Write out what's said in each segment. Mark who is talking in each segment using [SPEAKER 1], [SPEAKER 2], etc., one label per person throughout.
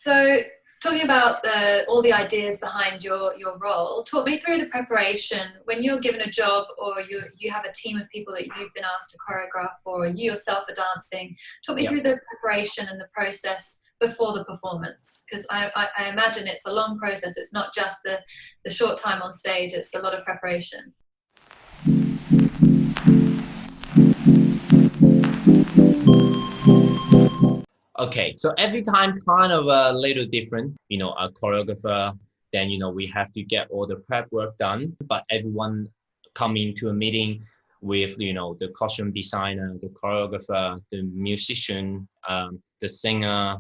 [SPEAKER 1] So, talking about all the ideas behind your role, talk me through the preparation when you're given a job, or you have a team of people that you've been asked to choreograph, or you yourself are dancing. Talk me
[SPEAKER 2] Yeah.
[SPEAKER 1] through the preparation and the process before the performance, because I imagine it's a long process. It's not just the short time on stage. It's a lot of preparation.
[SPEAKER 2] Okay, so every time kind of a little different, a choreographer, then, we have to get all the prep work done, but everyone come into a meeting with, the costume designer, the choreographer, the musician, the singer,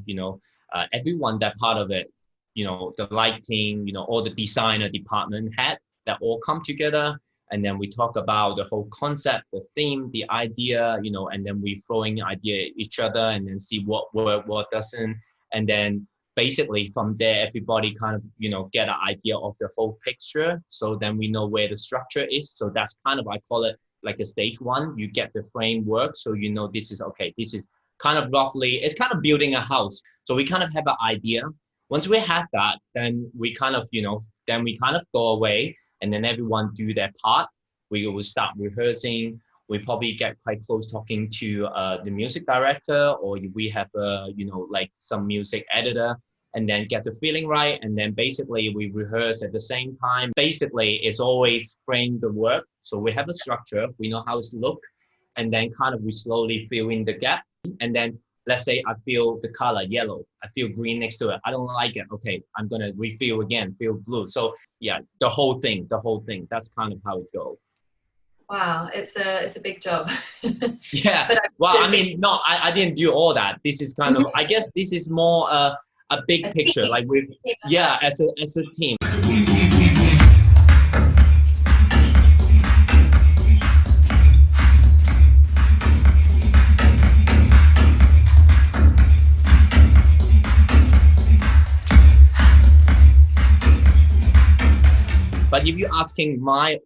[SPEAKER 2] everyone that part of it, the lighting, all the designer department head that all come together. And then we talk about the whole concept, the theme, the idea, and then we throwing idea at each other and then see what work, what doesn't. And then basically from there, everybody kind of, get an idea of the whole picture. So then we know where the structure is. So that's kind of, I call it like a stage one. You get the framework. So, this is, okay, this is kind of roughly, it's kind of building a house. So we kind of have an idea. Once we have that, then we kind of, then we kind of go away and then everyone do their part. We will start rehearsing. We probably get quite close talking to the music director, or we have like some music editor, and then get the feeling right. And then basically we rehearse at the same time. Basically, it's always frame the work. So we have a structure, we know how it's look, and then kind of we slowly fill in the gap. And then let's say I feel the color yellow, I feel green next to it. I don't like it. Okay, I'm gonna refill again, feel blue. So yeah, the whole thing. That's kind of how it goes.
[SPEAKER 1] Wow, it's a big job.
[SPEAKER 2] Yeah.
[SPEAKER 1] But
[SPEAKER 2] Well, I mean, no, I didn't do all that. This is kind of, I guess this is more a big
[SPEAKER 1] a
[SPEAKER 2] picture,
[SPEAKER 1] team,
[SPEAKER 2] like with,
[SPEAKER 1] team
[SPEAKER 2] yeah,
[SPEAKER 1] effort.
[SPEAKER 2] as a team. But if you're asking my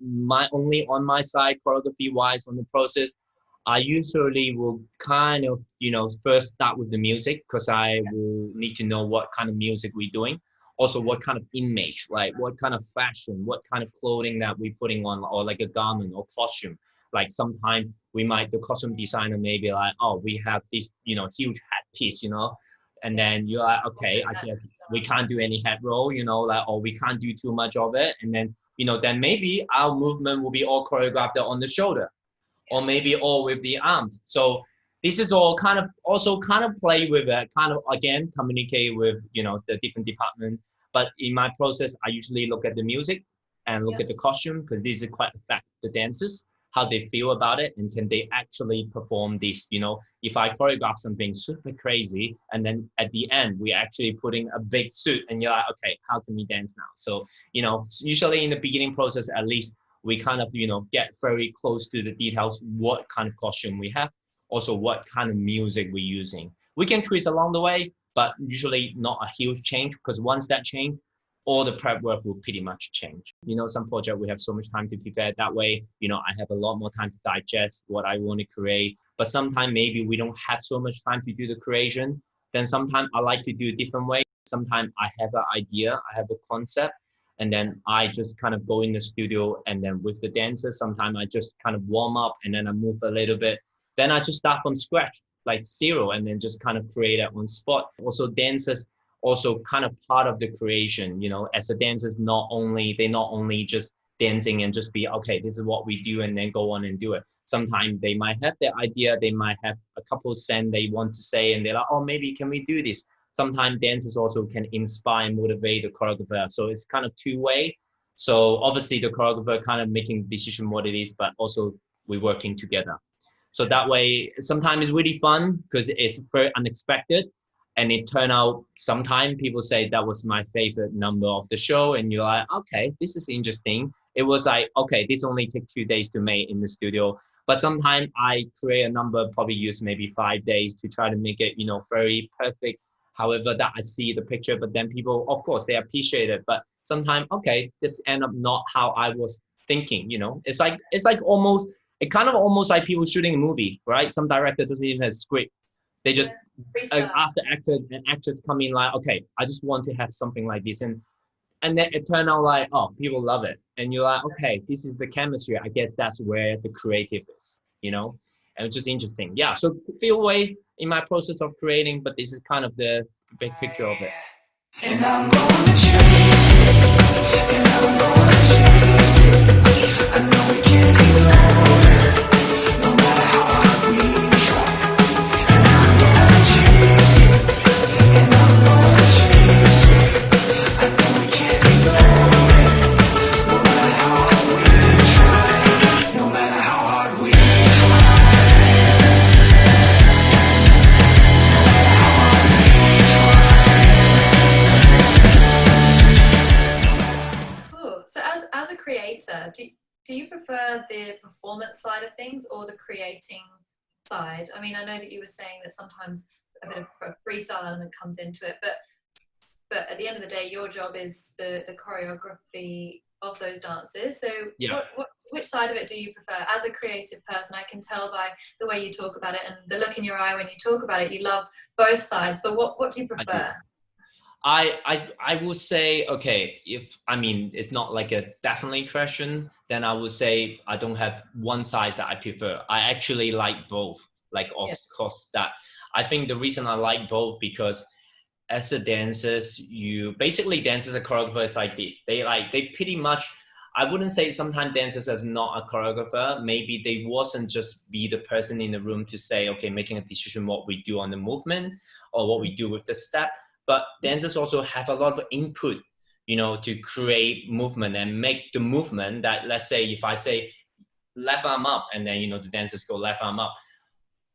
[SPEAKER 2] only on my side, choreography wise on the process, I usually will kind of, first start with the music, because I will need to know what kind of music we're doing. Also, what kind of image, like what kind of fashion, what kind of clothing that we're putting on, or like a garment or costume. Like sometimes the costume designer may be like, oh, we have this, huge hat piece, and then you're like, okay, I guess we can't do any head roll, like, or we can't do too much of it. And then, then maybe our movement will be all choreographed on the shoulder, or maybe all with the arms. So this is all kind of also kind of play with it, kind of again communicate with the different department. But in my process, I usually look at the music and look
[SPEAKER 1] Yeah.
[SPEAKER 2] at the costume, because these are quite affect the dancers, how they feel about it, and can they actually perform this. If I choreograph something super crazy and then at the end we actually putting a big suit, and you're like, okay, how can we dance now? So usually in the beginning process, at least we kind of get very close to the details, what kind of costume we have, also what kind of music we're using. We can twist along the way, but usually not a huge change, because once that change, all the prep work will pretty much change. Some project we have so much time to prepare, that way I have a lot more time to digest what I want to create. But sometimes maybe we don't have so much time to do the creation, then sometimes I like to do a different way. Sometimes I have an idea, I have a concept, and then I just kind of go in the studio, and then with the dancers, sometimes I just kind of warm up and then I move a little bit. Then I just start from scratch, like zero, and then just kind of create it on spot. Also, dancers also kind of part of the creation, as a dancers, they not only just dancing and just be, okay, this is what we do, and then go on and do it. Sometimes they might have their idea, they might have a couple of cents they want to say, and they're like, oh, maybe can we do this? Sometimes dancers also can inspire and motivate the choreographer. So it's kind of two-way. So obviously the choreographer kind of making the decision what it is, but also we're working together. So that way, sometimes it's really fun because it's very unexpected. And it turned out, sometimes people say that was my favorite number of the show. And you're like, okay, this is interesting. It was like, okay, this only took 2 days to make in the studio. But sometimes I create a number, probably use maybe 5 days to try to make it, very perfect. However, that I see the picture, but then people, of course, they appreciate it. But sometimes, okay, this end up not how I was thinking. It's like almost, it kind of almost like people shooting a movie, right? Some director doesn't even have a script. They just
[SPEAKER 1] Freestyle.
[SPEAKER 2] after actor and actors come in like, okay, I just want to have something like this, and then it turned out like, oh, people love it, and you're like, okay, this is the chemistry. I guess that's where the creative is, and it's just interesting. Yeah, so feel away in my process of creating, but this is kind of the big picture of it.
[SPEAKER 3] And I'm gonna chase it, and I'm gonna chase it. I know we can't ignore it, no matter how hard we try. And I'm gonna chase it, and I'm gonna chase it. I know we can't ignore it, no matter how hard we try. No matter how hard we
[SPEAKER 1] Cool. So as a creator, do you prefer the performance side of things or the creating side? I mean, I know that you were saying that sometimes a bit of a freestyle element comes into it, but at the end of the day, your job is the choreography of those dances. So
[SPEAKER 2] Yeah.
[SPEAKER 1] which side of it do you prefer? As a creative person, I can tell by the way you talk about it and the look in your eye when you talk about it, you love both sides, but what do you prefer?
[SPEAKER 2] I will say, okay, if I mean it's not like a definitely question, then I would say I don't have one size that I prefer. I actually like both. Like of course that I think the reason I like both because as a dancers, you basically dancers and choreographers like this. They pretty much, I wouldn't say sometimes dancers as not a choreographer. Maybe they wasn't just be the person in the room to say, okay, making a decision what we do on the movement or what we do with the step. But dancers also have a lot of input, to create movement and make the movement that, let's say, if I say left arm up and then, the dancers go left arm up.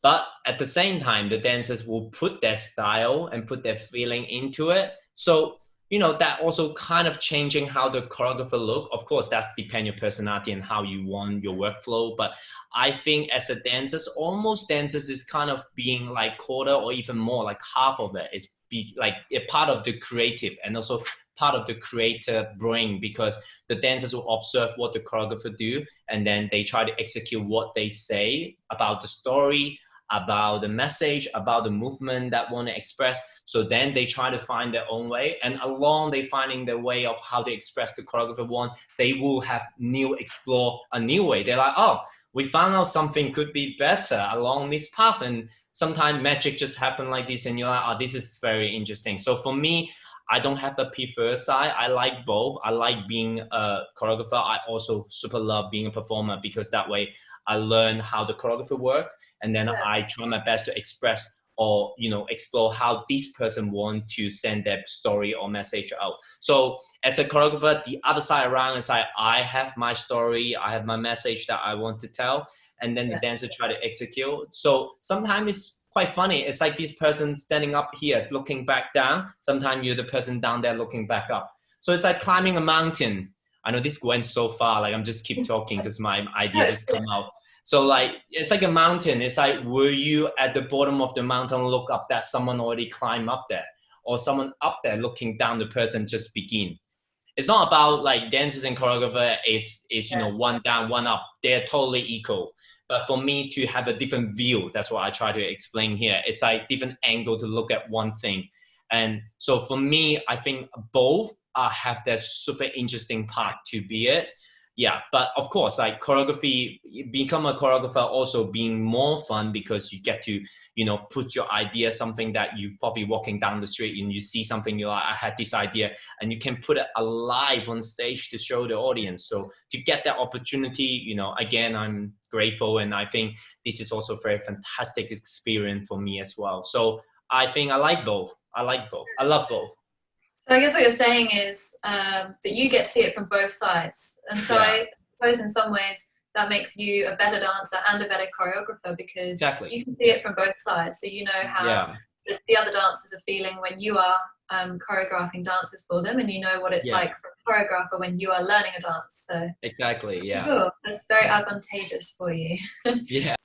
[SPEAKER 2] But at the same time, the dancers will put their style and put their feeling into it. So, that also kind of changing how the choreographer look. Of course, that's depend your personality and how you want your workflow. But I think as a dancers, almost dancers is kind of being like quarter or even more, like half of it is be like a part of the creative and also part of the creator brain, because the dancers will observe what the choreographer do and then they try to execute what they say about the story, about the message, about the movement that want to express. So then they try to find their own way, and along they finding their way of how to express the choreographer want, they will have explore a new way. They're like, oh, we found out something could be better along this path, and sometimes magic just happen like this, and you're like, oh, this is very interesting. So for me, I don't have a preferred side. I like both. I like being a choreographer. I also super love being a performer because that way I learn how the choreographer work, and then I try my best to express or explore how this person want to send their story or message out. So as a choreographer, the other side around is I have my story, I have my message that I want to tell, and then the dancer try to execute. So sometimes it's quite funny. It's like this person standing up here looking back down. Sometimes you're the person down there looking back up. So it's like climbing a mountain. I know this went so far, like I'm just keep talking because my idea just come out. So like, it's like a mountain. It's like, were you at the bottom of the mountain, look up that someone already climbed up there, or someone up there looking down, the person just begin. It's not about like dancers and choreographer is one down, one up. They're totally equal. But for me to have a different view, that's what I try to explain here. It's like different angle to look at one thing. And so for me, I think both have their super interesting part to be it. Yeah, but of course, like choreography, become a choreographer also being more fun because you get to, put your idea, something that you probably walking down the street and you see something, you're like, I had this idea, and you can put it alive on stage to show the audience. So to get that opportunity, again, I'm grateful, and I think this is also a very fantastic experience for me as well. So I think I like both. I like both. I love both.
[SPEAKER 1] So I guess what you're saying is that you get to see it from both sides. And so I suppose in some ways that makes you a better dancer and a better choreographer because you can see it from both sides. So you know how the other dancers are feeling when you are choreographing dances for them, and you know what it's like for a choreographer when you are learning a dance. So
[SPEAKER 2] exactly,
[SPEAKER 1] cool. That's very advantageous for you.
[SPEAKER 2] Yeah.